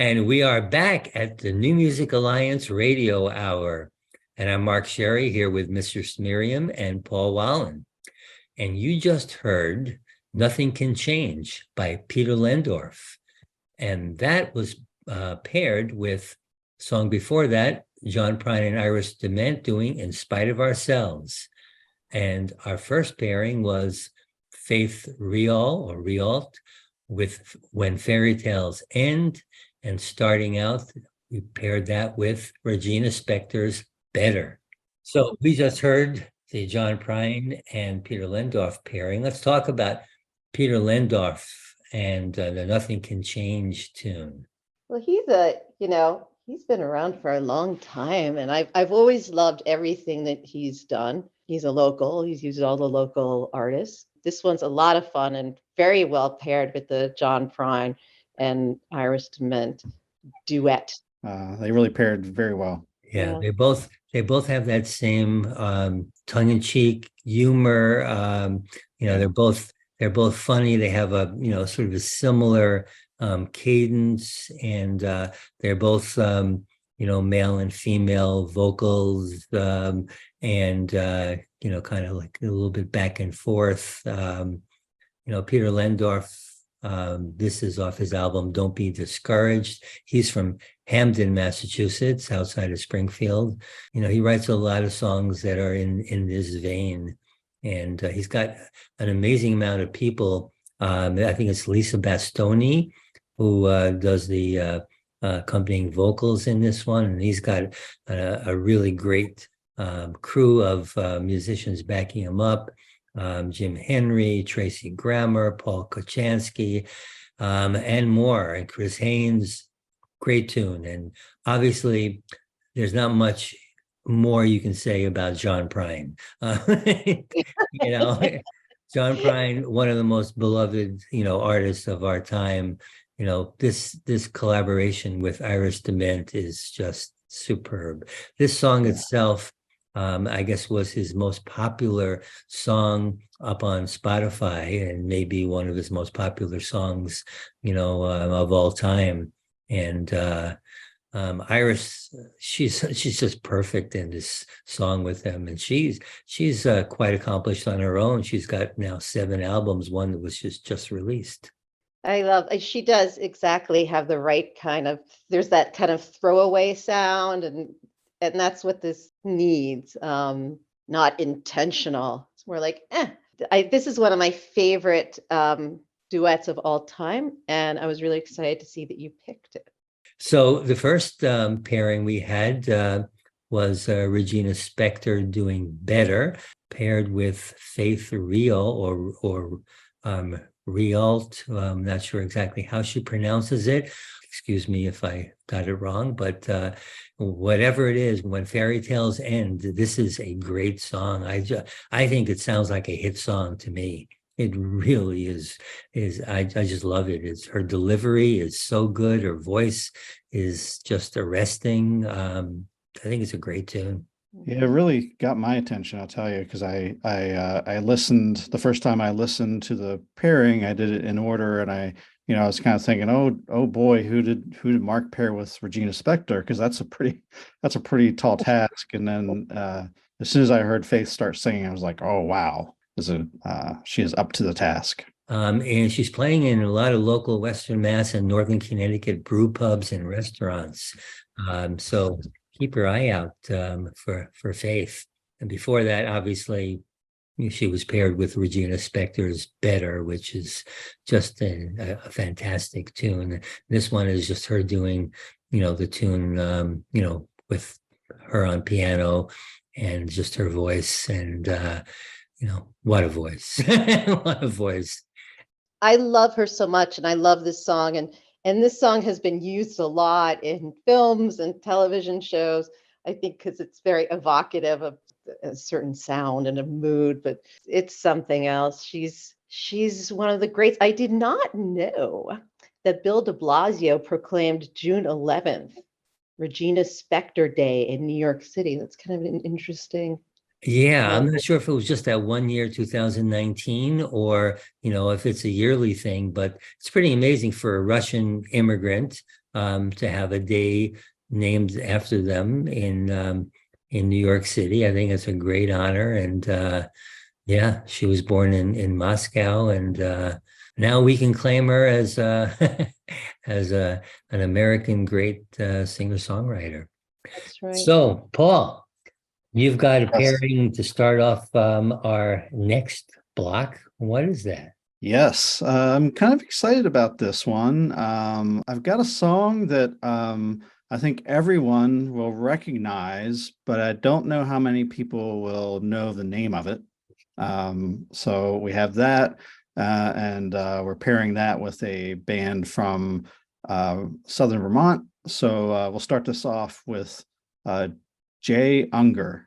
And we are back at the New Music Alliance Radio Hour. And I'm Mark Sherry here with Mistress Miriam and Paul Wallen. And you just heard Nothing Can Change by Peter Lehndorff. And that was paired with a song before that, John Prine and Iris DeMent doing In Spite of Ourselves. And our first pairing was Faith Rheault with When Fairy Tales End. And starting out, we paired that with Regina Spektor's Better. So we just heard the John Prine and Peter Lehndorff pairing. Let's talk about Peter Lehndorff and the Nothing Can Change tune. Well, he's been around for a long time, and I've always loved everything that he's done. He's a local. He's used all the local artists. This one's a lot of fun and very well paired with the John Prine and Iris DeMent duet. They really paired very well. Yeah, they both have that same tongue-in-cheek humor. They're both funny. They have a sort of a similar cadence, and they're both male and female vocals, and kind of like a little bit back and forth. Peter Lehndorff. This is off his album Don't Be Discouraged. He's from Hamden, Massachusetts, outside of Springfield. He writes a lot of songs that are in this vein, and he's got an amazing amount of people. I think it's Lisa Bastoni who does the accompanying vocals in this one, and he's got a really great crew of musicians backing him up. Jim Henry, Tracy Grammer, Paul Kochanski, and more, and Chris Haynes. Great tune. And obviously, there's not much more you can say about John Prine. John Prine, one of the most beloved, artists of our time. This collaboration with Iris DeMent is just superb. This song itself, I guess, was his most popular song up on Spotify, and maybe one of his most popular songs, of all time. And Iris, she's just perfect in this song with him, and she's quite accomplished on her own. She's got now 7 albums. One that was just released. I love. She does exactly have the right kind of. There's that kind of throwaway sound, and that's what this needs. Not intentional. It's more like, this is one of my favorite duets of all time, and I was really excited to see that you picked it. So the first pairing we had was Regina Spektor doing Better, paired with Faith Rheault or Rheault. I'm not sure exactly how she pronounces it. Excuse me if I got it wrong, but whatever it is, When Fairy Tales End, this is a great song. I think it sounds like a hit song to me. It really is. I just love it. Her delivery is so good. Her voice is just arresting. I think it's a great tune. Yeah, it really got my attention, I'll tell you, because I listened the first time I listened to the pairing. I did it in order, and I was kind of thinking, oh boy, who did Mark pair with Regina Spektor? Because that's a pretty tall task. And then as soon as I heard Faith start singing, I was like, oh wow, she is up to the task. And she's playing in a lot of local Western Mass and Northern Connecticut brew pubs and restaurants. So keep your eye out for Faith. And before that, obviously, she was paired with Regina Spektor's Better, which is just a fantastic tune. This one is just her doing, the tune, with her on piano and just her voice. And, what a voice. What a voice. I love her so much, and I love this song. And this song has been used a lot in films and television shows, I think, because it's very evocative of a certain sound and a mood, but it's something else. She's one of the greats. I did not know that Bill de Blasio proclaimed June 11th Regina Spektor Day in New York City. That's kind of an interesting. Yeah, I'm not sure if it was just that one year, 2019, or, if it's a yearly thing, but it's pretty amazing for a Russian immigrant to have a day named after them in New York City. I think it's a great honor. And yeah, she was born in Moscow, and now we can claim her as as an American great singer-songwriter. That's right. So, Paul, you've got a Yes. pairing to start off our next block. What is that? Yes, I'm kind of excited about this one. I've got a song that I think everyone will recognize, but I don't know how many people will know the name of it. So we have that, and we're pairing that with a band from Southern Vermont. So we'll start this off with Ungar.